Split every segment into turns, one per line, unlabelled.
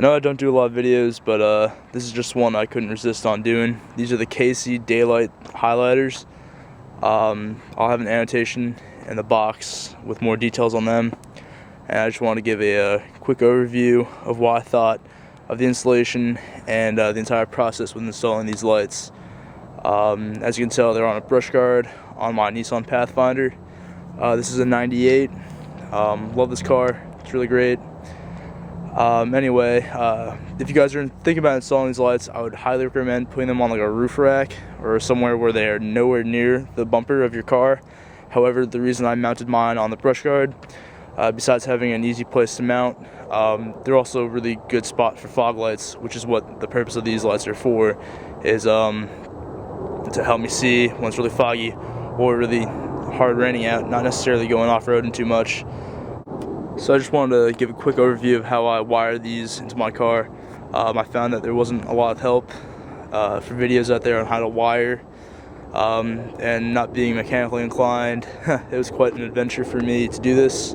I know I don't do a lot of videos, but this is just one I couldn't resist on doing. These are the Candlelight highlighters. I'll have an annotation in the box with more details on them. And I just want to give a quick overview of what I thought of the installation and the entire process with installing these lights. As you can tell, they're on a brush guard on my Nissan Pathfinder. This is a 98. Love this car. It's really great. Anyway, if you guys are thinking about installing these lights, I would highly recommend putting them on like a roof rack or somewhere where they are nowhere near the bumper of your car. However, the reason I mounted mine on the brush guard, besides having an easy place to mount, they're also a really good spot for fog lights, which is what the purpose of these lights are for, is to help me see when it's really foggy or really hard raining out, not necessarily going off-roading too much. So I just wanted to give a quick overview of how I wired these into my car. I found that there wasn't a lot of help for videos out there on how to wire, and not being mechanically inclined, it was quite an adventure for me to do this.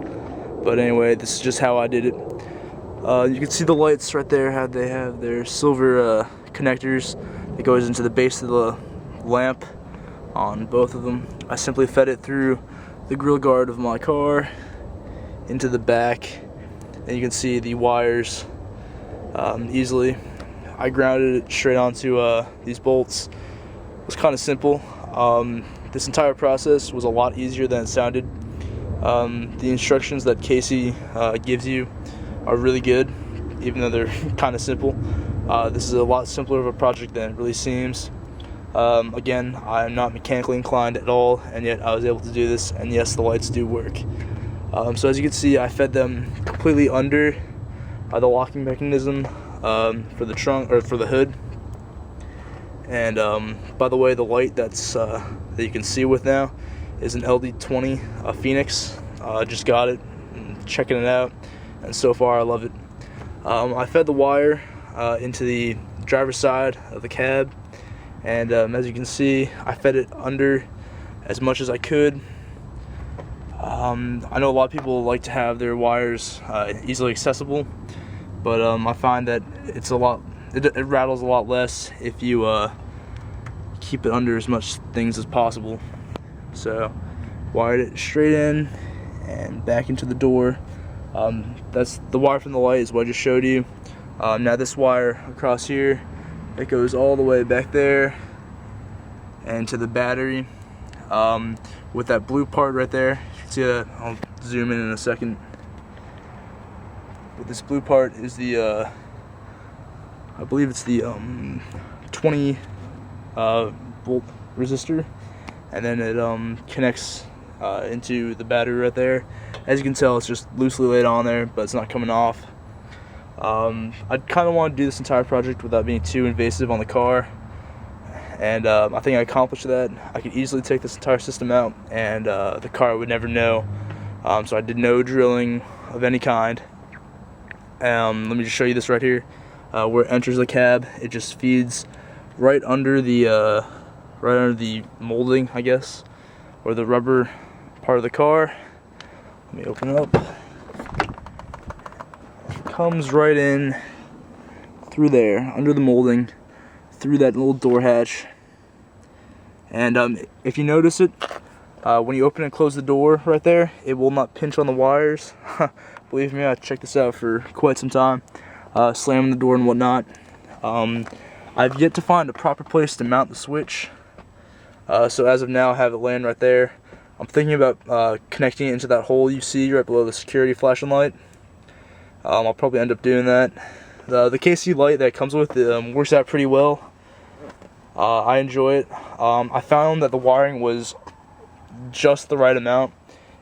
But anyway, this is just how I did it. You can see the lights right there, how they have their silver connectors that goes into the base of the lamp on both of them. I simply fed it through the grill guard of my car into the back, and you can see the wires easily. I grounded it straight onto these bolts. It was kind of simple. This entire process was a lot easier than it sounded. The instructions that Casey gives you are really good, even though they're kind of simple. This is a lot simpler of a project than it really seems. Again, I'm not mechanically inclined at all, and yet I was able to do this, and yes, the lights do work. So as you can see, I fed them completely under the locking mechanism for the trunk, or for the hood. And by the way, the light that you can see with now is an LD20 Phoenix. I just got it, and checking it out, and so far I love it. I fed the wire into the driver's side of the cab, and as you can see, I fed it under as much as I could. I know a lot of people like to have their wires easily accessible, but I find that it rattles a lot less if you keep it under as much things as possible. So wired it straight in and back into the door. That's the wire from the light is what I just showed you. Now this wire across here, it goes all the way back there and to the battery. With that blue part right there, you can see that. I'll zoom in a second. With this blue part is the I believe it's the 20 volt resistor, and then it connects into the battery right there. As you can tell, it's just loosely laid on there, but it's not coming off. I kind of want to do this entire project without being too invasive on the car, and I think I accomplished that. I could easily take this entire system out, and the car would never know. So I did no drilling of any kind. Let me just show you this right here. Where it enters the cab, it just feeds right under the molding, I guess, or the rubber part of the car. Let me open it up. It comes right in through there, under the molding, through that little door hatch. And if you notice it, when you open and close the door right there, it will not pinch on the wires. Believe me, I checked this out for quite some time, slamming the door and whatnot. I've yet to find a proper place to mount the switch, so as of now I have it laying right there. I'm thinking about connecting it into that hole you see right below the security flashing light. I'll probably end up doing that. The KC light that comes with it works out pretty well. I enjoy it. I found that the wiring was just the right amount.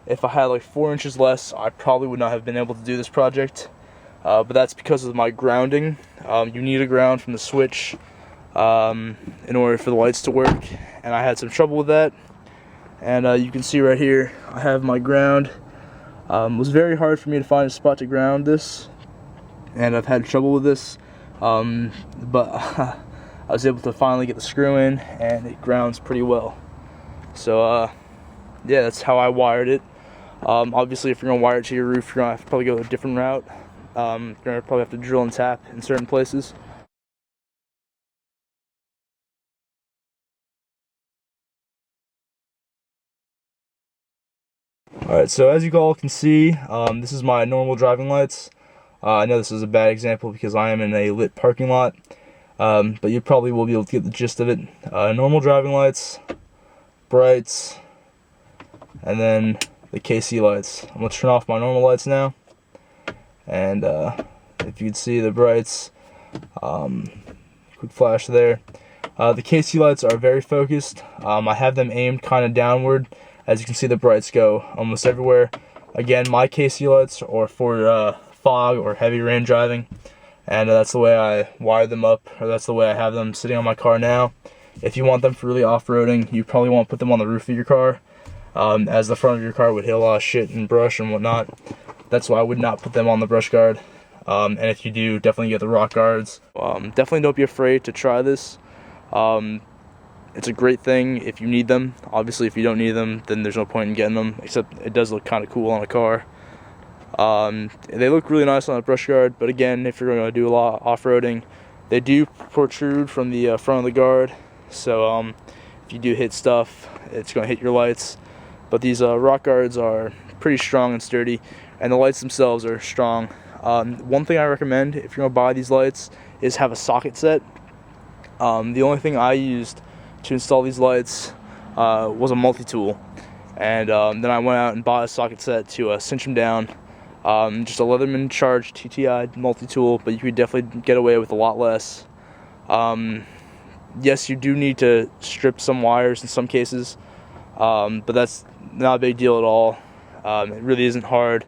If I had like 4 inches less, I probably would not have been able to do this project. But that's because of my grounding. You need a ground from the switch in order for the lights to work, and I had some trouble with that. And you can see right here, I have my ground. It was very hard for me to find a spot to ground this, and I've had trouble with this, but I was able to finally get the screw in, and it grounds pretty well. So yeah, that's how I wired it. Obviously, if you're going to wire it to your roof, you're going to have to probably go a different route. Gonna probably have to drill and tap in certain places. Alright, so as you all can see, this is my normal driving lights. I know this is a bad example because I am in a lit parking lot, but you probably will be able to get the gist of it. Normal driving lights, brights, and then the KC lights. I'm going to turn off my normal lights now, and if you can see the brights, quick flash there. The KC lights are very focused. I have them aimed kind of downward. As you can see, the brights go almost everywhere. Again, my KC lights are for fog or heavy rain driving, and that's the way I wire them up, or that's the way I have them sitting on my car now. If you want them for really off-roading, you probably want to put them on the roof of your car, as the front of your car would hit a lot of shit and brush and whatnot. That's why I would not put them on the brush guard. And if you do, definitely get the rock guards. Definitely don't be afraid to try this. It's a great thing if you need them. Obviously, if you don't need them, then there's no point in getting them, except it does look kind of cool on a car. They look really nice on a brush guard, but again, if you're going to do a lot of off-roading, they do protrude from the front of the guard, so if you do hit stuff, it's going to hit your lights. But these rock guards are pretty strong and sturdy, and the lights themselves are strong. One thing I recommend if you're going to buy these lights is have a socket set. The only thing I used to install these lights was a multi-tool, and then I went out and bought a socket set to cinch them down. Just a Leatherman Charge TTI multi-tool, but you could definitely get away with a lot less. Yes, you do need to strip some wires in some cases, but that's not a big deal at all. It really isn't hard.